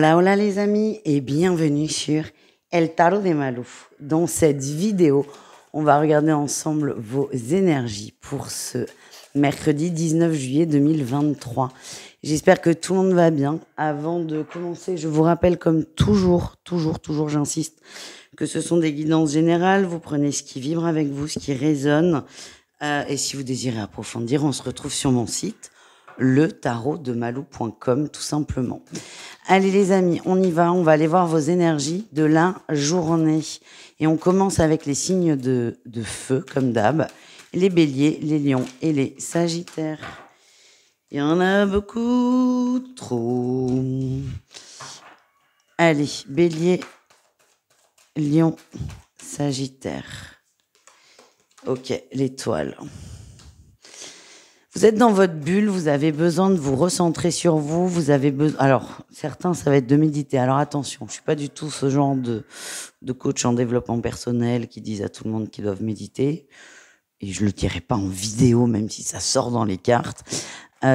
Hola, hola les amis et bienvenue sur El Tarot de Malou. Dans cette vidéo, on va regarder ensemble vos énergies pour ce mercredi 19 juillet 2023. J'espère que tout le monde va bien. Avant de commencer, je vous rappelle comme toujours, j'insiste, que ce sont des guidances générales. Vous prenez ce qui vibre avec vous, ce qui résonne. Et si vous désirez approfondir, on se retrouve sur mon site, letarotdemalou.com, tout simplement. Allez les amis, on y va aller voir vos énergies de la journée. Et on commence avec les signes de feu, comme d'hab, les béliers, les lions et les sagittaires. Il y en a beaucoup trop. Allez, bélier, lion, sagittaire. Ok, l'étoile. Vous êtes dans votre bulle, vous avez besoin de vous recentrer sur vous, vous avez besoin... Alors, certains, ça va être de méditer. Alors attention, je suis pas du tout ce genre de coach en développement personnel qui disent à tout le monde qu'ils doivent méditer. Et je le dirai pas en vidéo, même si ça sort dans les cartes.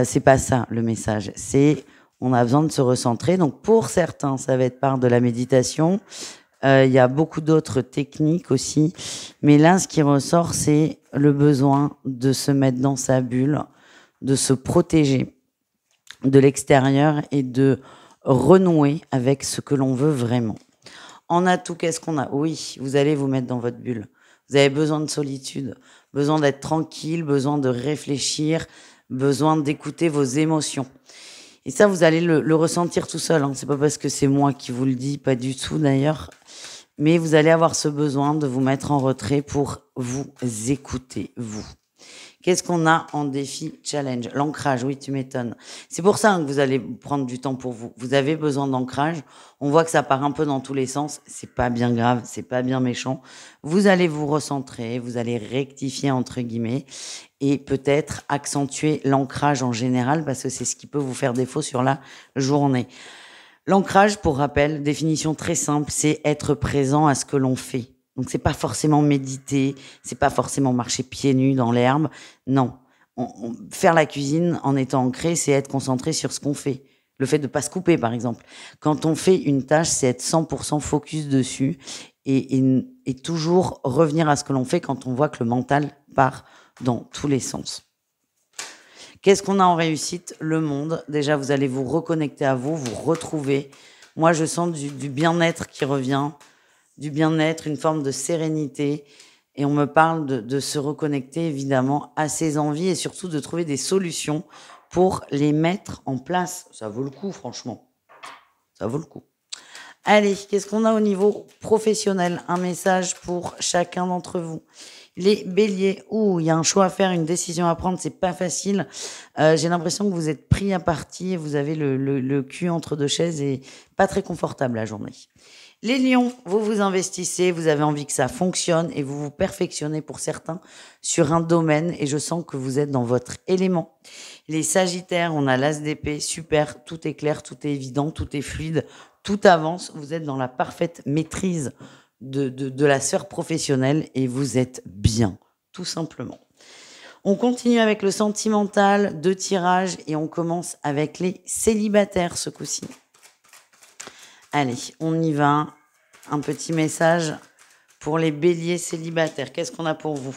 C'est pas ça, le message. C'est, on a besoin de se recentrer. Donc, pour certains, ça va être par de la méditation. Il y a beaucoup d'autres techniques aussi. Mais là, ce qui ressort, c'est le besoin de se mettre dans sa bulle, de se protéger de l'extérieur et de renouer avec ce que l'on veut vraiment. En atout, qu'est-ce qu'on a? Oui, vous allez vous mettre dans votre bulle. Vous avez besoin de solitude, besoin d'être tranquille, besoin de réfléchir, besoin d'écouter vos émotions. Et ça, vous allez le ressentir tout seul. Hein. C'est pas parce que c'est moi qui vous le dis, pas du tout d'ailleurs. Mais vous allez avoir ce besoin de vous mettre en retrait pour vous écouter, vous. Qu'est-ce qu'on a en défi challenge? L'ancrage, oui, tu m'étonnes. C'est pour ça que vous allez prendre du temps pour vous. Vous avez besoin d'ancrage. On voit que ça part un peu dans tous les sens. C'est pas bien grave, c'est pas bien méchant. Vous allez vous recentrer, vous allez rectifier entre guillemets et peut-être accentuer l'ancrage en général parce que c'est ce qui peut vous faire défaut sur la journée. L'ancrage, pour rappel, définition très simple, c'est être présent à ce que l'on fait. Donc c'est pas forcément méditer, c'est pas forcément marcher pieds nus dans l'herbe. Non, faire la cuisine en étant ancré, c'est être concentré sur ce qu'on fait. Le fait de pas se couper, par exemple. Quand on fait une tâche, c'est être 100% focus dessus et toujours revenir à ce que l'on fait quand on voit que le mental part dans tous les sens. Qu'est-ce qu'on a en réussite? Le monde. Déjà, vous allez vous reconnecter à vous, vous retrouver. Moi, je sens du bien-être qui revient, du bien-être, une forme de sérénité. Et on me parle de se reconnecter, évidemment, à ses envies et surtout de trouver des solutions pour les mettre en place. Ça vaut le coup, franchement. Ça vaut le coup. Allez, qu'est-ce qu'on a au niveau professionnel? Un message pour chacun d'entre vous. Les béliers, il y a un choix à faire, une décision à prendre, c'est pas facile. J'ai l'impression que vous êtes pris à partie, vous avez le cul entre deux chaises et pas très confortable la journée. Les lions, vous vous investissez, vous avez envie que ça fonctionne et vous vous perfectionnez pour certains sur un domaine et je sens que vous êtes dans votre élément. Les sagittaires, on a l'as d'épée, super, tout est clair, tout est évident, tout est fluide, tout avance, vous êtes dans la parfaite maîtrise de la sphère professionnelle et vous êtes bien, tout simplement. On continue avec le sentimental, 2 tirages et on commence avec les célibataires ce coup-ci. Allez, on y va. Un petit message pour les béliers célibataires. Qu'est-ce qu'on a pour vous?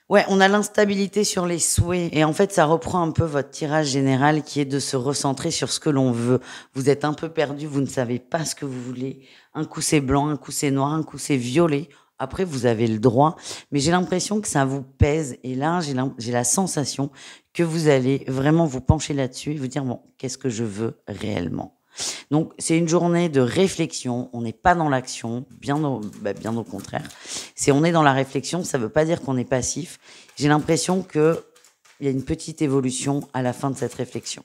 Ouais, on a l'instabilité sur les souhaits et en fait, ça reprend un peu votre tirage général qui est de se recentrer sur ce que l'on veut. Vous êtes un peu perdu, vous ne savez pas ce que vous voulez. Un coup c'est blanc, un coup c'est noir, un coup c'est violet. Après, vous avez le droit, mais j'ai l'impression que ça vous pèse et là, j'ai la sensation que vous allez vraiment vous pencher là-dessus et vous dire, bon, qu'est-ce que je veux réellement? Donc, c'est une journée de réflexion. On n'est pas dans l'action, bien au contraire. On est dans la réflexion, ça ne veut pas dire qu'on est passif. J'ai l'impression qu'il y a une petite évolution à la fin de cette réflexion.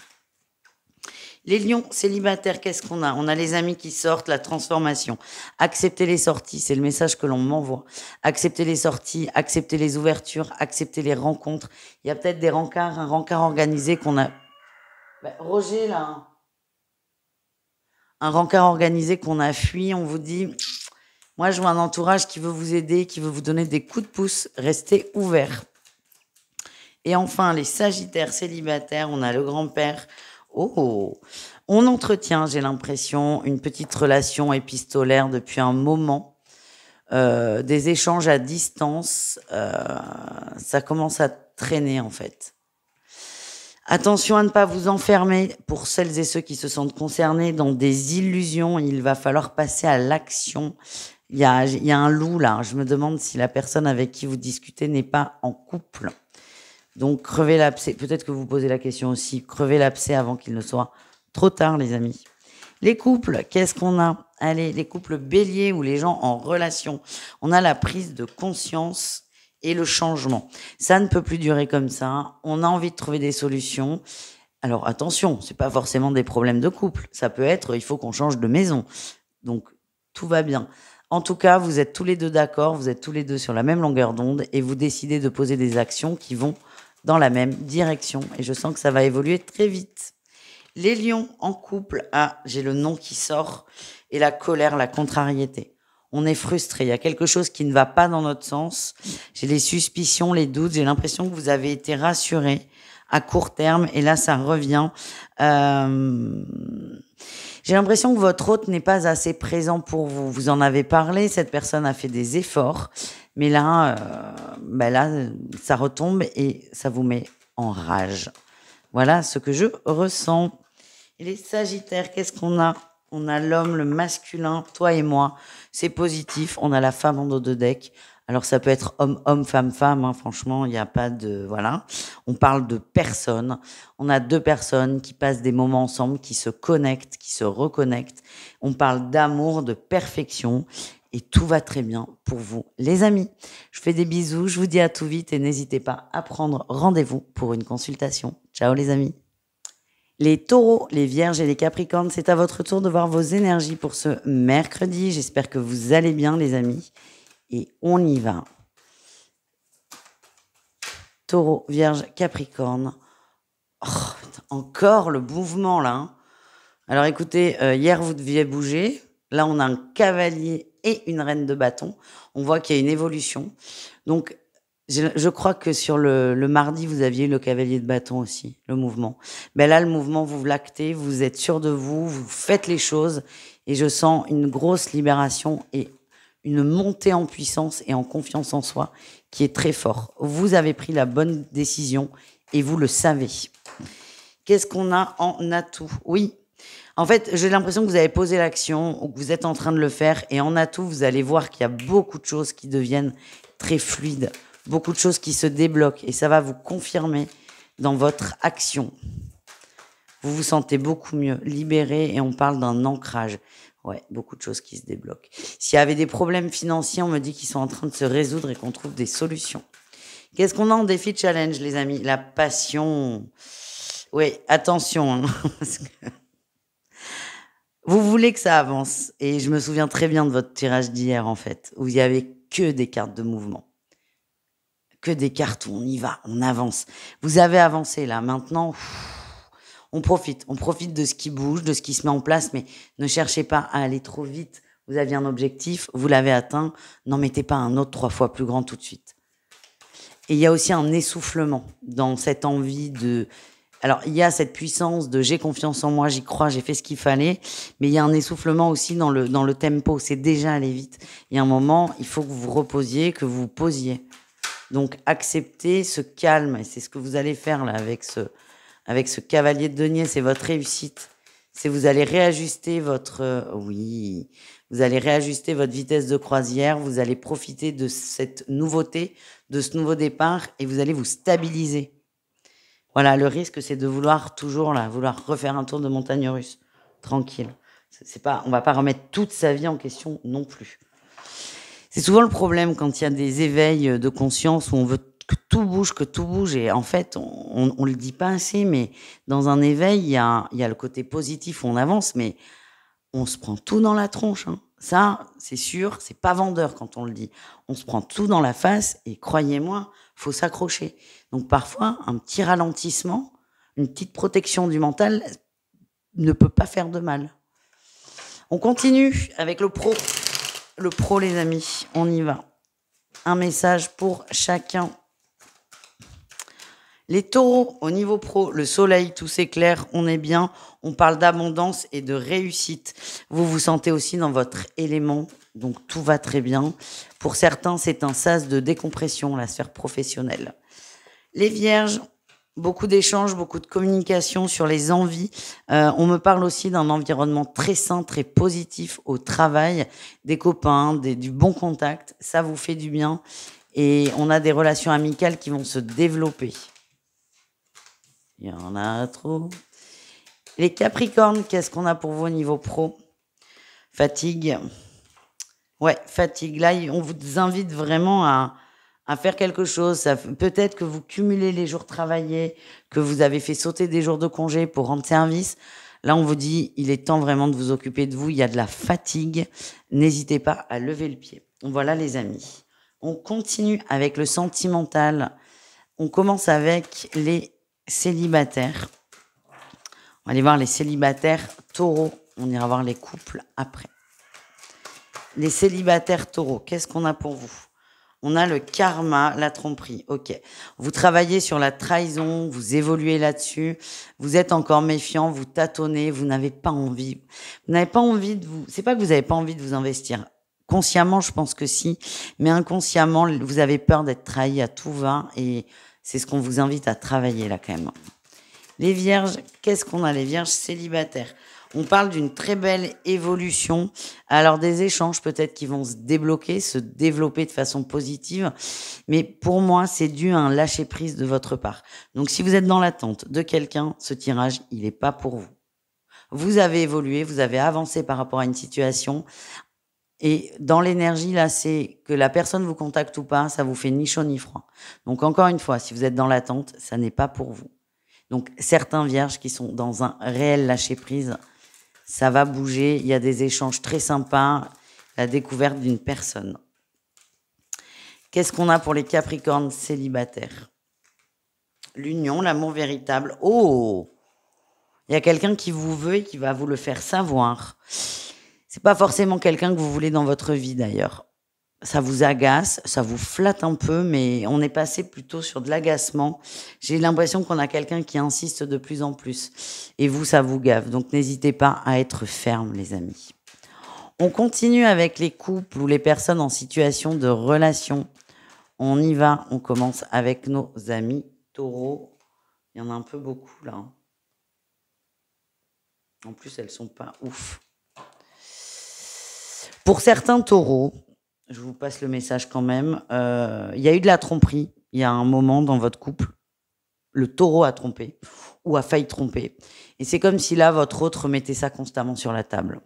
Les lions célibataires, qu'est-ce qu'on a? On a les amis qui sortent, la transformation. Accepter les sorties, c'est le message que l'on m'envoie. Accepter les sorties, accepter les ouvertures, accepter les rencontres. Il y a peut-être des rencarts, un rencard organisé qu'on a... Roger, là... Un rencard organisé qu'on a fui, on vous dit, moi je vois un entourage qui veut vous aider, qui veut vous donner des coups de pouce, restez ouverts. Et enfin, les sagittaires célibataires, on a le grand-père. On On entretient, j'ai l'impression, une petite relation épistolaire depuis un moment. Des échanges à distance, ça commence à traîner en fait. Attention à ne pas vous enfermer, pour celles et ceux qui se sentent concernés, dans des illusions. Il va falloir passer à l'action. Il y a un loup là. Je me demande si la personne avec qui vous discutez n'est pas en couple. Donc, crevez l'abcès. Peut-être que vous posez la question aussi. Crevez l'abcès avant qu'il ne soit trop tard, les amis. Les couples, qu'est-ce qu'on a? Allez, les couples béliers ou les gens en relation. On a la prise de conscience et le changement. Ça ne peut plus durer comme ça. On a envie de trouver des solutions. Alors, attention, c'est pas forcément des problèmes de couple. Ça peut être, il faut qu'on change de maison. Donc, tout va bien. En tout cas, vous êtes tous les deux d'accord, vous êtes tous les deux sur la même longueur d'onde et vous décidez de poser des actions qui vont dans la même direction. Et je sens que ça va évoluer très vite. Les lions en couple, j'ai le nom qui sort, et la colère, la contrariété. On est frustré, il y a quelque chose qui ne va pas dans notre sens. J'ai les suspicions, les doutes, j'ai l'impression que vous avez été rassuré à court terme, et là ça revient. J'ai l'impression que votre hôte n'est pas assez présent pour vous. Vous en avez parlé, cette personne a fait des efforts, mais là, ça retombe et ça vous met en rage. Voilà ce que je ressens. Et les Sagittaires, qu'est-ce qu'on a? On a l'homme, le masculin, toi et moi. C'est positif. On a la femme en dos de deck. Alors ça peut être homme, femme, hein, franchement, il n'y a pas de... Voilà. On parle de personnes. On a deux personnes qui passent des moments ensemble, qui se connectent, qui se reconnectent. On parle d'amour, de perfection. Et tout va très bien pour vous, les amis. Je fais des bisous, je vous dis à tout vite et n'hésitez pas à prendre rendez-vous pour une consultation. Ciao les amis. Les taureaux, les vierges et les capricornes, c'est à votre tour de voir vos énergies pour ce mercredi. J'espère que vous allez bien les amis. Et on y va. Taureau, vierge, capricorne. Oh, encore le mouvement là. Hein. Alors écoutez, hier vous deviez bouger. Là on a un cavalier et une reine de bâton. On voit qu'il y a une évolution. Donc je crois que sur le mardi, vous aviez eu le cavalier de bâton aussi, le mouvement. Ben là, le mouvement, vous l'actez, vous êtes sûr de vous, vous faites les choses. Et je sens une grosse libération et une montée en puissance et en confiance en soi qui est très fort. Vous avez pris la bonne décision et vous le savez. Qu'est-ce qu'on a en atout? Oui, en fait, j'ai l'impression que vous avez posé l'action ou que vous êtes en train de le faire. Et en atout, vous allez voir qu'il y a beaucoup de choses qui deviennent très fluides. Beaucoup de choses qui se débloquent et ça va vous confirmer dans votre action. Vous vous sentez beaucoup mieux, libéré et on parle d'un ancrage. Ouais, beaucoup de choses qui se débloquent. S'il y avait des problèmes financiers, on me dit qu'ils sont en train de se résoudre et qu'on trouve des solutions. Qu'est-ce qu'on a en défi challenge, les amis? La passion. Oui, attention. Hein, parce que vous voulez que ça avance. Et je me souviens très bien de votre tirage d'hier, en fait, où il n'y avait que des cartes de mouvement. Que des cartes où on y va, on avance. Vous avez avancé là, maintenant, on profite de ce qui bouge, de ce qui se met en place, mais ne cherchez pas à aller trop vite. Vous aviez un objectif, vous l'avez atteint, n'en mettez pas un autre 3 fois plus grand tout de suite. Et il y a aussi un essoufflement dans cette envie de... Alors, il y a cette puissance de j'ai confiance en moi, j'y crois, j'ai fait ce qu'il fallait, mais il y a un essoufflement aussi dans le tempo, c'est déjà aller vite. Il y a un moment, il faut que vous vous reposiez, que vous vous posiez. Donc, acceptez ce calme, et c'est ce que vous allez faire là avec ce cavalier de denier, c'est votre réussite. C'est vous allez réajuster vous allez réajuster votre vitesse de croisière, vous allez profiter de cette nouveauté, de ce nouveau départ, et vous allez vous stabiliser. Voilà, le risque, c'est de vouloir toujours vouloir refaire un tour de montagne russe, tranquille. On va pas remettre toute sa vie en question non plus. C'est souvent le problème quand il y a des éveils de conscience où on veut que tout bouge, et en fait, on le dit pas assez, mais dans un éveil, il y a le côté positif où on avance, mais on se prend tout dans la tronche. Hein. Ça, c'est sûr, c'est pas vendeur quand on le dit. On se prend tout dans la face, et croyez-moi, faut s'accrocher. Donc parfois, un petit ralentissement, une petite protection du mental ne peut pas faire de mal. On continue avec le pro. Le pro, les amis, on y va. Un message pour chacun. Les taureaux, au niveau pro, le soleil, tout s'éclaire, on est bien, on parle d'abondance et de réussite. Vous vous sentez aussi dans votre élément, donc tout va très bien. Pour certains, c'est un sas de décompression, la sphère professionnelle. Les vierges, beaucoup d'échanges, beaucoup de communication sur les envies. On me parle aussi d'un environnement très sain, très positif au travail, des copains, du bon contact. Ça vous fait du bien. Et on a des relations amicales qui vont se développer. Il y en a trop. Les Capricornes, qu'est-ce qu'on a pour vous au niveau pro? Fatigue. Ouais, fatigue. Là, on vous invite vraiment à faire quelque chose. Peut-être que vous cumulez les jours travaillés, que vous avez fait sauter des jours de congé pour rendre service. Là, on vous dit, il est temps vraiment de vous occuper de vous. Il y a de la fatigue. N'hésitez pas à lever le pied. Voilà, les amis. On continue avec le sentimental. On commence avec les célibataires. On va aller voir les célibataires taureaux. On ira voir les couples après. Les célibataires taureaux, qu'est-ce qu'on a pour vous? On a le karma, la tromperie. Ok. Vous travaillez sur la trahison, vous évoluez là-dessus. Vous êtes encore méfiant, vous tâtonnez, vous n'avez pas envie. Vous n'avez pas envie de vous... C'est pas que vous n'avez pas envie de vous investir. Consciemment, je pense que si. Mais inconsciemment, vous avez peur d'être trahi à tout va. Et c'est ce qu'on vous invite à travailler là quand même. Les vierges, qu'est-ce qu'on a? Les vierges célibataires. On parle d'une très belle évolution. Alors des échanges peut-être qui vont se débloquer, se développer de façon positive. Mais pour moi, c'est dû à un lâcher-prise de votre part. Donc si vous êtes dans l'attente de quelqu'un, ce tirage, il n'est pas pour vous. Vous avez évolué, vous avez avancé par rapport à une situation. Et dans l'énergie, là, c'est que la personne vous contacte ou pas, ça vous fait ni chaud ni froid. Donc encore une fois, si vous êtes dans l'attente, ça n'est pas pour vous. Donc certains vierges qui sont dans un réel lâcher-prise, ça va bouger, il y a des échanges très sympas, la découverte d'une personne. Qu'est-ce qu'on a pour les Capricornes célibataires? L'union, l'amour véritable. Oh! Il y a quelqu'un qui vous veut et qui va vous le faire savoir. C'est pas forcément quelqu'un que vous voulez dans votre vie d'ailleurs. Ça vous agace, ça vous flatte un peu, mais on est passé plutôt sur de l'agacement. J'ai l'impression qu'on a quelqu'un qui insiste de plus en plus. Et vous, ça vous gave. Donc n'hésitez pas à être ferme, les amis. On continue avec les couples ou les personnes en situation de relation. On y va, on commence avec nos amis taureaux. Il y en a un peu beaucoup là. En plus, elles sont pas ouf. Pour certains taureaux, je vous passe le message quand même, il y a eu de la tromperie. Il y a un moment dans votre couple, le taureau a trompé ou a failli tromper. Et c'est comme si là, votre autre mettait ça constamment sur la table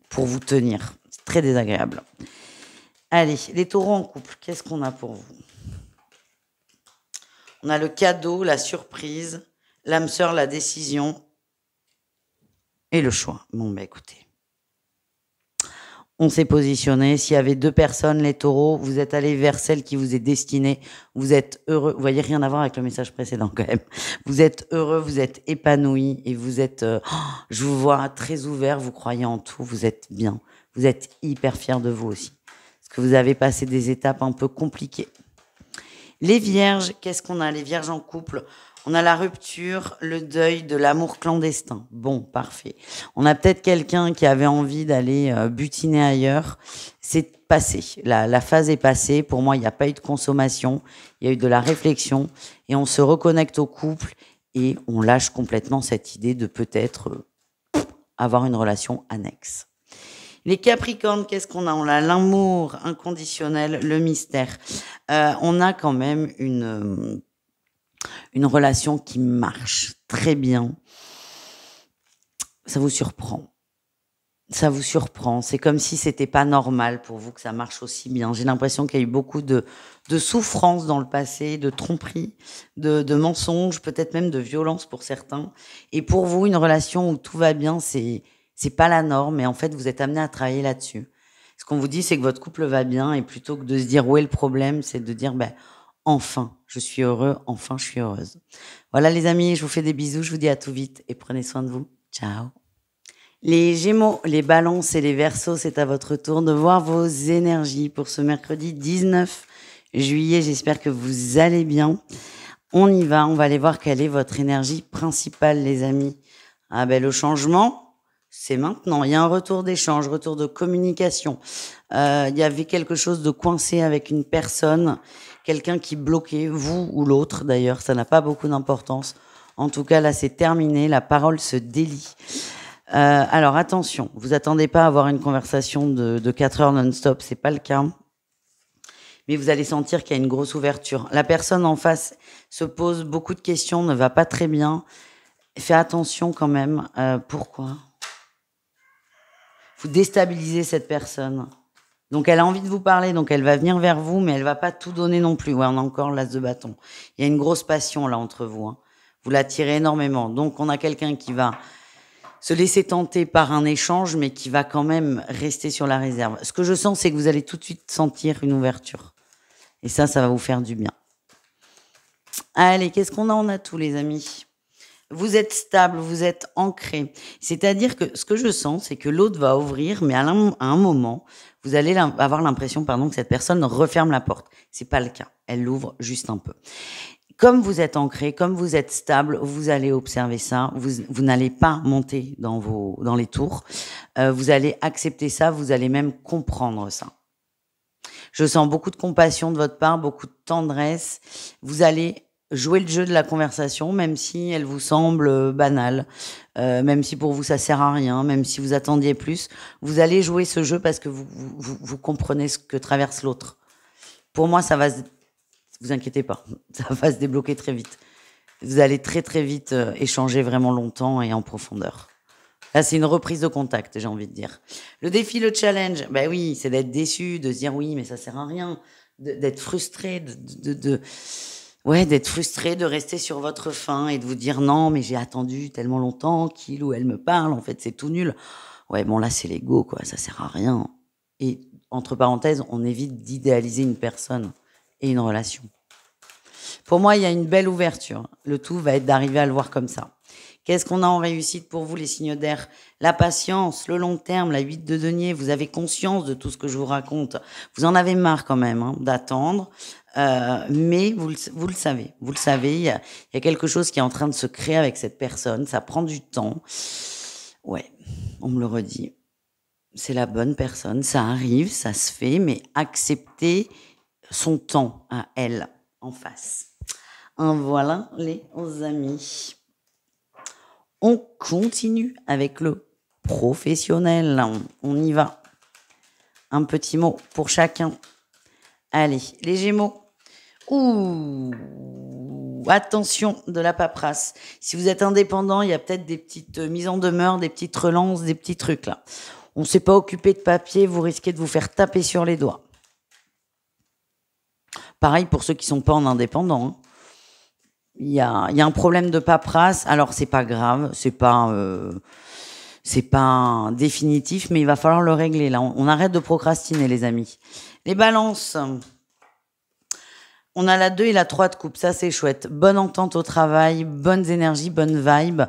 pour vous tenir. C'est très désagréable. Allez, les taureaux en couple, qu'est-ce qu'on a pour vous? On a le cadeau, la surprise, l'âme sœur, la décision et le choix. Bon, bah écoutez. On s'est positionné. S'il y avait deux personnes, les taureaux, vous êtes allés vers celle qui vous est destinée. Vous êtes heureux. Vous voyez, rien à voir avec le message précédent quand même. Vous êtes heureux, vous êtes épanoui et vous êtes, je vous vois très ouvert, vous croyez en tout, vous êtes bien. Vous êtes hyper fiers de vous aussi. Parce que vous avez passé des étapes un peu compliquées. Les vierges, qu'est-ce qu'on a? Les vierges en couple. On a la rupture, le deuil de l'amour clandestin. Bon, parfait. On a peut-être quelqu'un qui avait envie d'aller butiner ailleurs. C'est passé. La phase est passée. Pour moi, il n'y a pas eu de consommation. Il y a eu de la réflexion. Et on se reconnecte au couple et on lâche complètement cette idée de peut-être avoir une relation annexe. Les Capricornes, qu'est-ce qu'on a? On a l'amour inconditionnel, le mystère. On a quand même une relation qui marche très bien. Ça vous surprend. Ça vous surprend. C'est comme si c'était pas normal pour vous que ça marche aussi bien. J'ai l'impression qu'il y a eu beaucoup de souffrance dans le passé, de tromperies, de mensonges, peut-être même de violence pour certains. Et pour vous, une relation où tout va bien, c'est pas la norme. Mais en fait, vous êtes amené à travailler là-dessus. Ce qu'on vous dit, c'est que votre couple va bien. Et plutôt que de se dire où est le problème, c'est de dire, enfin, je suis heureux, enfin, je suis heureuse. Voilà les amis, je vous fais des bisous, je vous dis à tout vite et prenez soin de vous. Ciao. Les Gémeaux, les Balances et les Verseaux, c'est à votre tour de voir vos énergies pour ce mercredi 19 juillet. J'espère que vous allez bien. On y va, on va aller voir quelle est votre énergie principale, les amis. Ah ben, le changement, c'est maintenant. Il y a un retour d'échange, retour de communication. Il y avait quelque chose de coincé avec une personne, quelqu'un qui bloquait, vous ou l'autre d'ailleurs, ça n'a pas beaucoup d'importance. En tout cas, là, c'est terminé, la parole se délie. Alors, attention, vous attendez pas à avoir une conversation de 4 heures non-stop, c'est pas le cas. Mais vous allez sentir qu'il y a une grosse ouverture. La personne en face se pose beaucoup de questions, ne va pas très bien. Fais attention quand même. Pourquoi? Vous déstabilisez cette personne. Donc elle a envie de vous parler, donc elle va venir vers vous, mais elle va pas tout donner non plus. Ouais, on a encore l'as de bâton. Il y a une grosse passion là entre vous. Hein. Vous l'attirez énormément. Donc on a quelqu'un qui va se laisser tenter par un échange, mais qui va quand même rester sur la réserve. Ce que je sens, c'est que vous allez tout de suite sentir une ouverture. Et ça va vous faire du bien. Allez, qu'est-ce qu'on a en atout, les amis? Vous êtes stable, vous êtes ancré. C'est-à-dire que ce que je sens, c'est que l'autre va ouvrir, mais à un moment, vous allez avoir l'impression, que cette personne referme la porte. C'est pas le cas. Elle l'ouvre juste un peu. Comme vous êtes ancré, comme vous êtes stable, vous allez observer ça. Vous n'allez pas monter dans les tours. Vous allez accepter ça. Vous allez même comprendre ça. Je sens beaucoup de compassion de votre part, beaucoup de tendresse. Vous allez jouer le jeu de la conversation, même si elle vous semble banale, même si pour vous ça sert à rien, même si vous attendiez plus. Vous allez jouer ce jeu parce que vous comprenez ce que traverse l'autre. Pour moi, ça va vous inquiétez pas, ça va se débloquer très vite. Vous allez très très vite échanger vraiment longtemps et en profondeur. Là, c'est une reprise de contact, j'ai envie de dire. Le défi, le challenge, ben oui, c'est d'être déçu, de se dire oui, mais ça sert à rien, d'être frustré, d'être frustré, de rester sur votre faim et de vous dire non, mais j'ai attendu tellement longtemps qu'il ou elle me parle, en fait, c'est tout nul. Ouais, bon, là, c'est l'ego, quoi, ça sert à rien. Et, entre parenthèses, on évite d'idéaliser une personne et une relation. Pour moi, il y a une belle ouverture. Le tout va être d'arriver à le voir comme ça. Qu'est-ce qu'on a en réussite pour vous, les signes d'air? La patience, le long terme, la 8 de denier. Vous avez conscience de tout ce que je vous raconte. Vous en avez marre quand même d'attendre. Mais vous le savez. Vous le savez, il y a quelque chose qui est en train de se créer avec cette personne. Ça prend du temps. Ouais, on me le redit. C'est la bonne personne. Ça arrive, ça se fait. Mais accepter son temps à elle en face. Voilà les amis. On continue avec le professionnel. On y va. Un petit mot pour chacun. Allez, les Gémeaux. Ouh, attention de la paperasse. Si vous êtes indépendant, il y a peut-être des petites mises en demeure, des petites relances, des petits trucs là. On ne s'est pas occupé de papier, vous risquez de vous faire taper sur les doigts. Pareil pour ceux qui sont pas en indépendant. Hein. Il y a un problème de paperasse. Alors c'est pas grave, c'est pas définitif, mais il va falloir le régler. Là, on arrête de procrastiner, les amis. Les balances. On a la 2 et la 3 de coupe, ça c'est chouette. Bonne entente au travail, bonnes énergies, bonne vibe.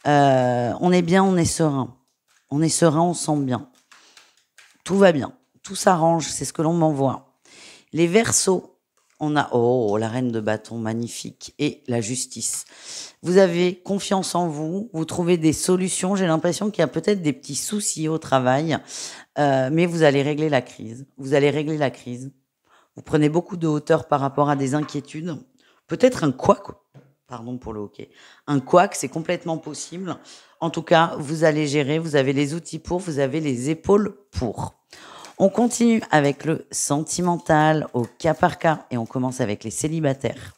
On est bien, on est serein. On est serein, on se sent bien. Tout va bien, tout s'arrange, c'est ce que l'on m'envoie. Les Verseaux. On a, la reine de bâton, magnifique, et la justice. Vous avez confiance en vous, vous trouvez des solutions. J'ai l'impression qu'il y a peut-être des petits soucis au travail, mais vous allez régler la crise. Vous allez régler la crise. Vous prenez beaucoup de hauteur par rapport à des inquiétudes. Peut-être un couac, pardon pour le hockey. Un couac, c'est complètement possible. En tout cas, vous allez gérer, vous avez les outils pour, vous avez les épaules pour. On continue avec le sentimental au cas par cas et on commence avec les célibataires.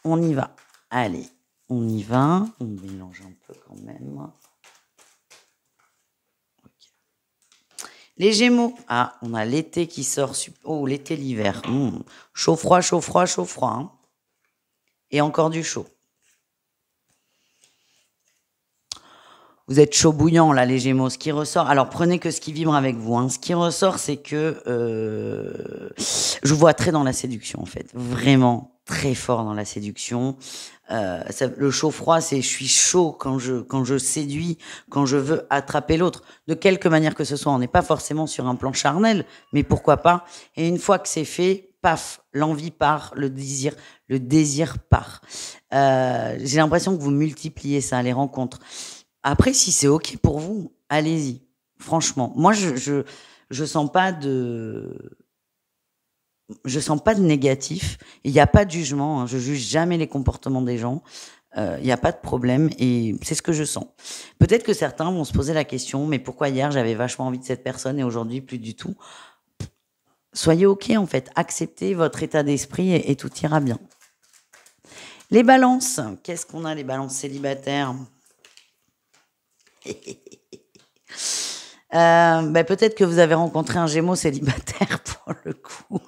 On y va. Allez, on y va. On mélange un peu quand même. Okay. Les Gémeaux. Ah, on a l'été qui sort. Oh, l'été, l'hiver. Chaud, froid, chaud, froid, chaud, froid. Hein. Et encore du chaud. Vous êtes chaud bouillant, là, les Gémeaux. Ce qui ressort, alors prenez que ce qui vibre avec vous. Hein. Ce qui ressort, c'est que je vous vois très dans la séduction, en fait. Vraiment très fort dans la séduction. Le chaud-froid, c'est je suis chaud quand je séduis, quand je veux attraper l'autre. De quelque manière que ce soit, on n'est pas forcément sur un plan charnel, mais pourquoi pas. Et une fois que c'est fait, paf, l'envie part, le désir part. J'ai l'impression que vous multipliez ça, les rencontres. Après, si c'est OK pour vous, allez-y. Franchement, moi, je sens pas de négatif. Il n'y a pas de jugement, hein. Je juge jamais les comportements des gens. Il n'y a pas de problème et c'est ce que je sens. Peut-être que certains vont se poser la question, mais pourquoi hier j'avais vachement envie de cette personne et aujourd'hui plus du tout? Soyez OK en fait, acceptez votre état d'esprit et tout ira bien. Les balances, qu'est-ce qu'on a les balances célibataires? Peut-être que vous avez rencontré un Gémeaux célibataire pour le coup.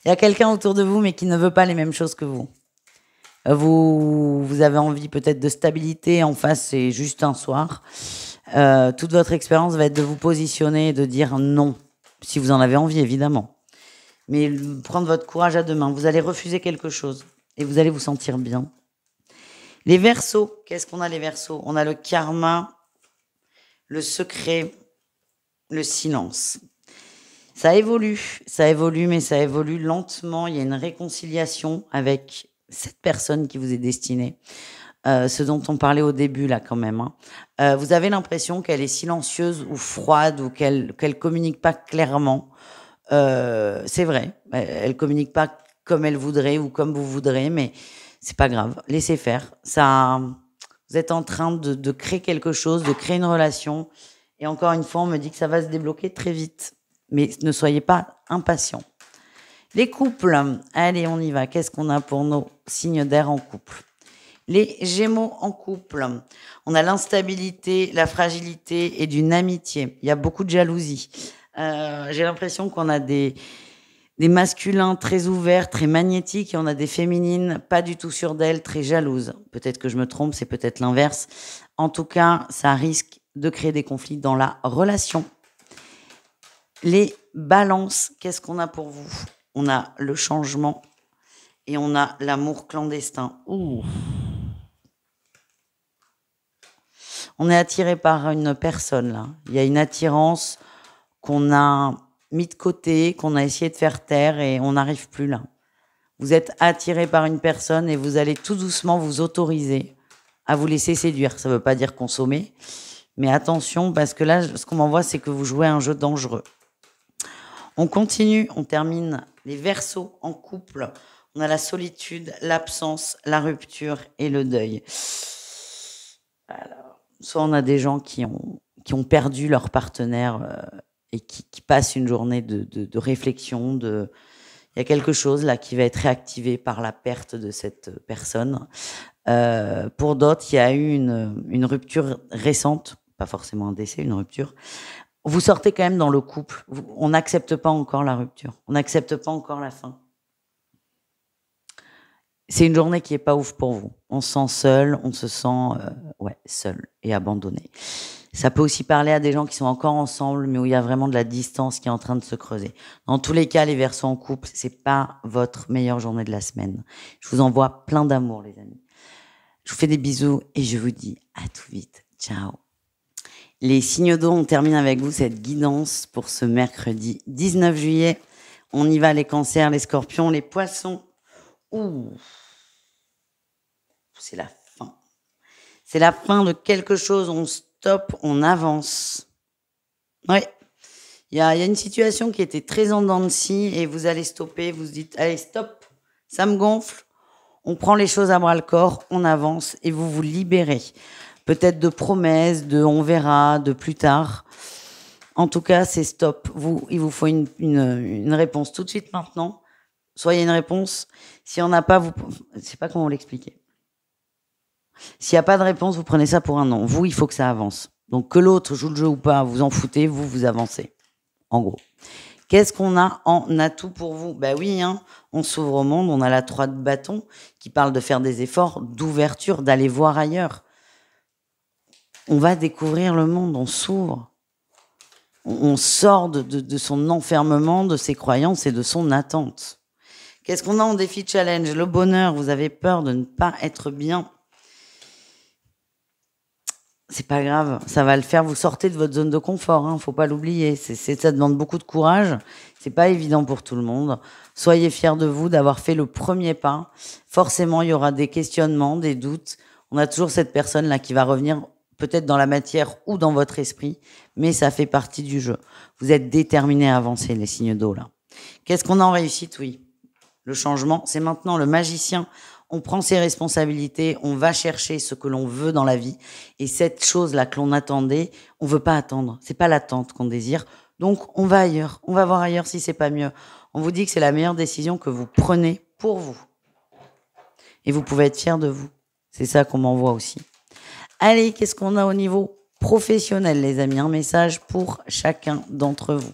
Il y a quelqu'un autour de vous mais qui ne veut pas les mêmes choses que vous. Vous avez envie peut-être de stabilité, en face c'est juste un soir. Toute votre expérience va être de vous positionner et de dire non, si vous en avez envie évidemment. Mais prendre votre courage à deux mains, vous allez refuser quelque chose et vous allez vous sentir bien. Les Verseaux, qu'est-ce qu'on a les Verseaux? On a le karma, le secret, le silence. Ça évolue, mais ça évolue lentement. Il y a une réconciliation avec cette personne qui vous est destinée. Ce dont on parlait au début là quand même. Hein. Vous avez l'impression qu'elle est silencieuse ou froide ou qu'elle communique pas clairement. C'est vrai, elle communique pas comme elle voudrait ou comme vous voudrez, mais c'est pas grave. Laissez faire. Ça, vous êtes en train de créer quelque chose, de créer une relation. Et encore une fois, on me dit que ça va se débloquer très vite. Mais ne soyez pas impatients. Les couples, allez, on y va. Qu'est-ce qu'on a pour nos signes d'air en couple? Les Gémeaux en couple, on a l'instabilité, la fragilité et d'une amitié. Il y a beaucoup de jalousie. J'ai l'impression qu'on a des masculins très ouverts, très magnétiques, et on a des féminines pas du tout sûres d'elles, très jalouses. Peut-être que je me trompe, c'est peut-être l'inverse. En tout cas, ça risque de créer des conflits dans la relation. Les balances, qu'est-ce qu'on a pour vous? On a le changement et on a l'amour clandestin. Ouh. On est attiré par une personne, là. Il y a une attirance qu'on a mis de côté, qu'on a essayé de faire taire et on n'arrive plus là. Vous êtes attiré par une personne et vous allez tout doucement vous autoriser à vous laisser séduire. Ça ne veut pas dire consommer, mais attention, parce que là, ce qu'on m'envoie, c'est que vous jouez à un jeu dangereux. On continue, on termine les Verseaux en couple. On a la solitude, l'absence, la rupture et le deuil. Alors, soit on a des gens qui ont perdu leur partenaire et qui passent une journée de réflexion. Il y a quelque chose là qui va être réactivé par la perte de cette personne. Pour d'autres, il y a eu une rupture récente, pas forcément un décès, une rupture. Vous sortez quand même dans le couple. On n'accepte pas encore la rupture. On n'accepte pas encore la fin. C'est une journée qui est pas ouf pour vous. On se sent seul, on se sent seul et abandonné. Ça peut aussi parler à des gens qui sont encore ensemble, mais où il y a vraiment de la distance qui est en train de se creuser. Dans tous les cas, les Verseaux en couple, c'est pas votre meilleure journée de la semaine. Je vous envoie plein d'amour, les amis. Je vous fais des bisous et je vous dis à tout vite. Ciao. Les signes d'eau, on termine avec vous cette guidance pour ce mercredi 19 juillet. On y va, les cancers, les scorpions, les poissons. Ouh, c'est la fin. C'est la fin de quelque chose. On stoppe, on avance. Ouais. Il y a une situation qui était très en dents de scie et vous allez stopper. Vous dites, allez, stop, ça me gonfle. On prend les choses à bras le corps, on avance et vous vous libérez. Peut-être de promesses, de on verra, de plus tard. En tout cas, c'est stop. Il vous faut une réponse tout de suite maintenant. Soit il y a une réponse. Si on n'a pas, je sais pas comment l'expliquer. S'il n'y a pas de réponse, vous prenez ça pour un non. Vous, il faut que ça avance. Donc que l'autre joue le jeu ou pas, vous en foutez, vous avancez. En gros. Qu'est-ce qu'on a en atout pour vous? Ben oui, hein, on s'ouvre au monde, on a la 3 de bâton qui parle de faire des efforts, d'ouverture, d'aller voir ailleurs. On va découvrir le monde, on s'ouvre. On sort de son enfermement, de ses croyances et de son attente. Qu'est-ce qu'on a en défi challenge? Le bonheur, vous avez peur de ne pas être bien. c'est pas grave, ça va le faire. Vous sortez de votre zone de confort, hein, faut pas l'oublier. Ça demande beaucoup de courage. C'est pas évident pour tout le monde. Soyez fiers de vous d'avoir fait le premier pas. Forcément, il y aura des questionnements, des doutes. On a toujours cette personne-là qui va revenir peut-être dans la matière ou dans votre esprit, mais ça fait partie du jeu. Vous êtes déterminés à avancer, les signes d'eau, là. Qu'est-ce qu'on a en réussite? Oui. Le changement, c'est maintenant le magicien. On prend ses responsabilités, on va chercher ce que l'on veut dans la vie. Et cette chose-là que l'on attendait, on veut pas attendre. C'est pas l'attente qu'on désire. Donc, on va ailleurs. On va voir ailleurs si c'est pas mieux. On vous dit que c'est la meilleure décision que vous prenez pour vous. Et vous pouvez être fiers de vous. C'est ça qu'on m'envoie aussi. Allez, qu'est-ce qu'on a au niveau professionnel, les amis? Un message pour chacun d'entre vous.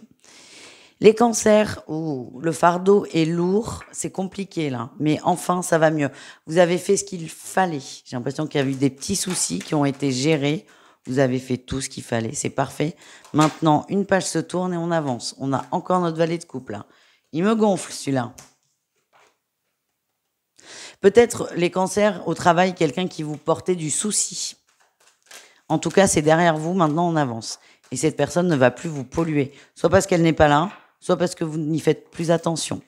Les cancers, le fardeau est lourd, c'est compliqué là, mais enfin ça va mieux. Vous avez fait ce qu'il fallait. J'ai l'impression qu'il y a eu des petits soucis qui ont été gérés. Vous avez fait tout ce qu'il fallait, c'est parfait. Maintenant, une page se tourne et on avance. On a encore notre valet de coupe là. Il me gonfle celui-là. Peut-être les cancers au travail, quelqu'un qui vous portait du souci. En tout cas, c'est derrière vous, maintenant on avance. Et cette personne ne va plus vous polluer, soit parce qu'elle n'est pas là, soit parce que vous n'y faites plus attention.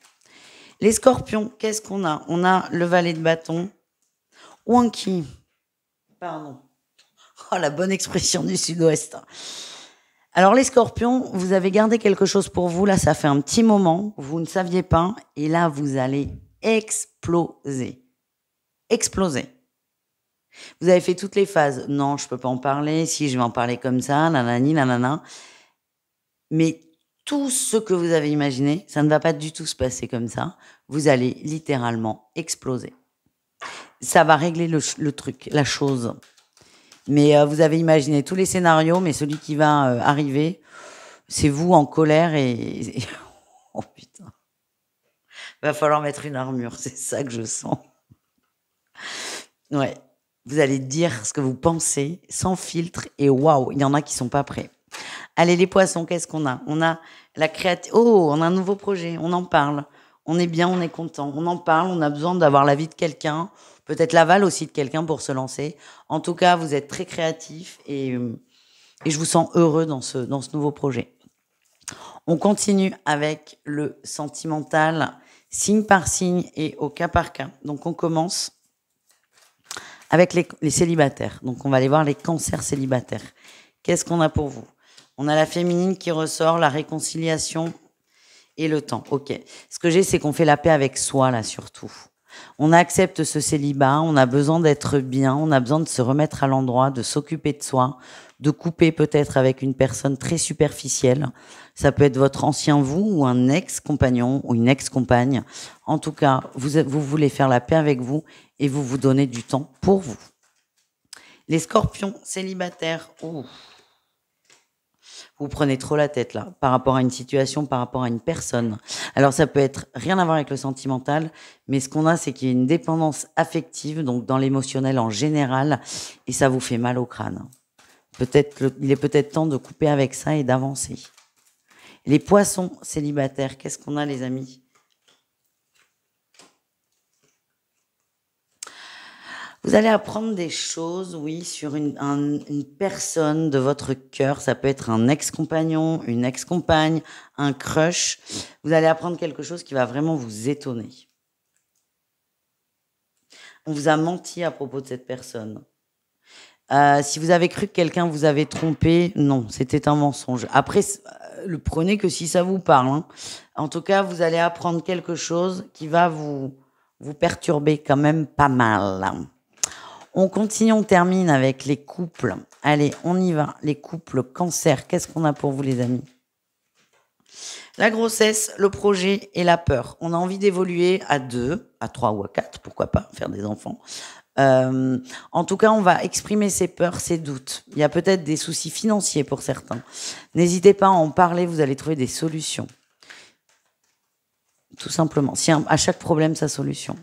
Les scorpions, qu'est-ce qu'on a? On a le valet de bâton. Wanky. Pardon. Oh, la bonne expression du sud-ouest. Alors les scorpions, vous avez gardé quelque chose pour vous. Là, ça fait un petit moment. Vous ne saviez pas. Et là, vous allez exploser. Exploser. Vous avez fait toutes les phases. Non, je peux pas en parler. Si, je vais en parler comme ça. Nanani, nanana. Mais tout ce que vous avez imaginé, ça ne va pas du tout se passer comme ça. Vous allez littéralement exploser. Ça va régler le truc, la chose. Mais vous avez imaginé tous les scénarios, mais celui qui va arriver, c'est vous en colère et... Oh putain. Va falloir mettre une armure, c'est ça que je sens. Ouais. Vous allez dire ce que vous pensez, sans filtre, et waouh, il y en a qui sont pas prêts. Allez, les poissons, qu'est-ce qu'on a? On a la créativité. Oh, on a un nouveau projet, on en parle. On est bien, on est content. On en parle, on a besoin d'avoir l'avis de quelqu'un, peut-être l'aval aussi de quelqu'un pour se lancer. En tout cas, vous êtes très créatif et je vous sens heureux dans ce nouveau projet. On continue avec le sentimental, signe par signe et au cas par cas. Donc, on commence avec les célibataires. Donc, on va aller voir les cancers célibataires. Qu'est-ce qu'on a pour vous? On a la féminine qui ressort, la réconciliation et le temps. Ok. Ce que j'ai, c'est qu'on fait la paix avec soi, là, surtout. On accepte ce célibat, on a besoin d'être bien, on a besoin de se remettre à l'endroit, de s'occuper de soi, de couper peut-être avec une personne très superficielle. Ça peut être votre ancien vous ou un ex-compagnon ou une ex-compagne. En tout cas, vous voulez faire la paix avec vous et vous vous donnez du temps pour vous. Les scorpions célibataires, vous prenez trop la tête là, par rapport à une situation, par rapport à une personne. Alors ça peut être rien à voir avec le sentimental, mais ce qu'on a, c'est qu'il y a une dépendance affective, donc dans l'émotionnel en général, et ça vous fait mal au crâne. Il est peut-être temps de couper avec ça et d'avancer. Les poissons célibataires, qu'est-ce qu'on a les amis? Vous allez apprendre des choses, oui, sur une personne de votre cœur. Ça peut être un ex-compagnon, une ex-compagne, un crush. Vous allez apprendre quelque chose qui va vraiment vous étonner. On vous a menti à propos de cette personne. Si vous avez cru que quelqu'un vous avait trompé, non, c'était un mensonge. Après, le prenez que si ça vous parle. Hein. En tout cas, vous allez apprendre quelque chose qui va vous perturber quand même pas mal. On continue, on termine avec les couples. Allez, on y va. Les couples cancer, qu'est-ce qu'on a pour vous les amis? La grossesse, le projet et la peur. On a envie d'évoluer à 2, à 3 ou à 4, pourquoi pas, faire des enfants. En tout cas, on va exprimer ses peurs, ses doutes. Il y a peut-être des soucis financiers pour certains. N'hésitez pas à en parler, vous allez trouver des solutions. Tout simplement. À chaque problème, sa solution.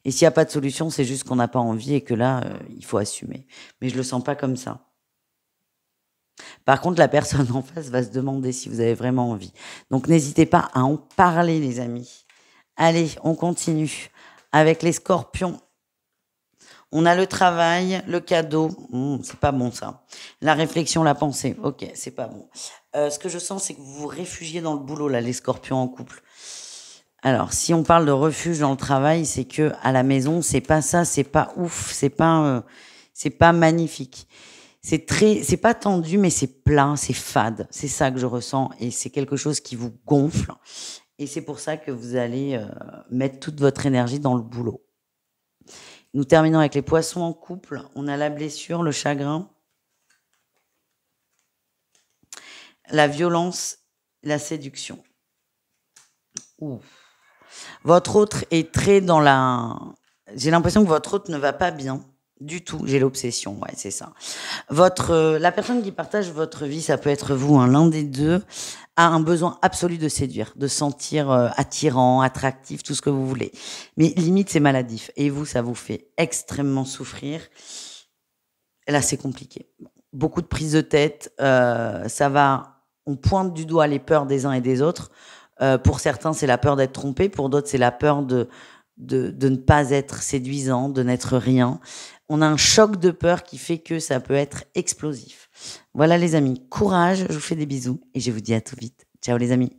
Et s'il n'y a pas de solution, c'est juste qu'on n'a pas envie et que là, il faut assumer. Mais je le sens pas comme ça. Par contre, la personne en face va se demander si vous avez vraiment envie. Donc, n'hésitez pas à en parler, les amis. Allez, on continue avec les scorpions. On a le travail, le cadeau. C'est pas bon ça. La réflexion, la pensée. Ok, c'est pas bon. Ce que je sens, c'est que vous vous réfugiez dans le boulot, là, les scorpions en couple. Alors, si on parle de refuge dans le travail, c'est que à la maison, c'est pas ça, c'est pas ouf, c'est pas magnifique. C'est pas tendu, mais c'est plat, c'est fade. C'est ça que je ressens, et c'est quelque chose qui vous gonfle. Et c'est pour ça que vous allez mettre toute votre énergie dans le boulot. Nous terminons avec les poissons en couple. On a la blessure, le chagrin, la violence, la séduction. Ouh. Votre autre est très dans la... J'ai l'impression que votre autre ne va pas bien du tout. J'ai l'obsession, ouais, c'est ça. La personne qui partage votre vie, ça peut être vous, hein, l'un des deux, a un besoin absolu de séduire, de sentir attirant, attractif, tout ce que vous voulez. Mais limite, c'est maladif. Et vous, ça vous fait extrêmement souffrir. Et là, c'est compliqué. Beaucoup de prises de tête. On pointe du doigt les peurs des uns et des autres. Pour certains, c'est la peur d'être trompé. Pour d'autres, c'est la peur de ne pas être séduisant, de n'être rien. On a un choc de peur qui fait que ça peut être explosif. Voilà les amis, courage, je vous fais des bisous et je vous dis à tout vite. Ciao les amis.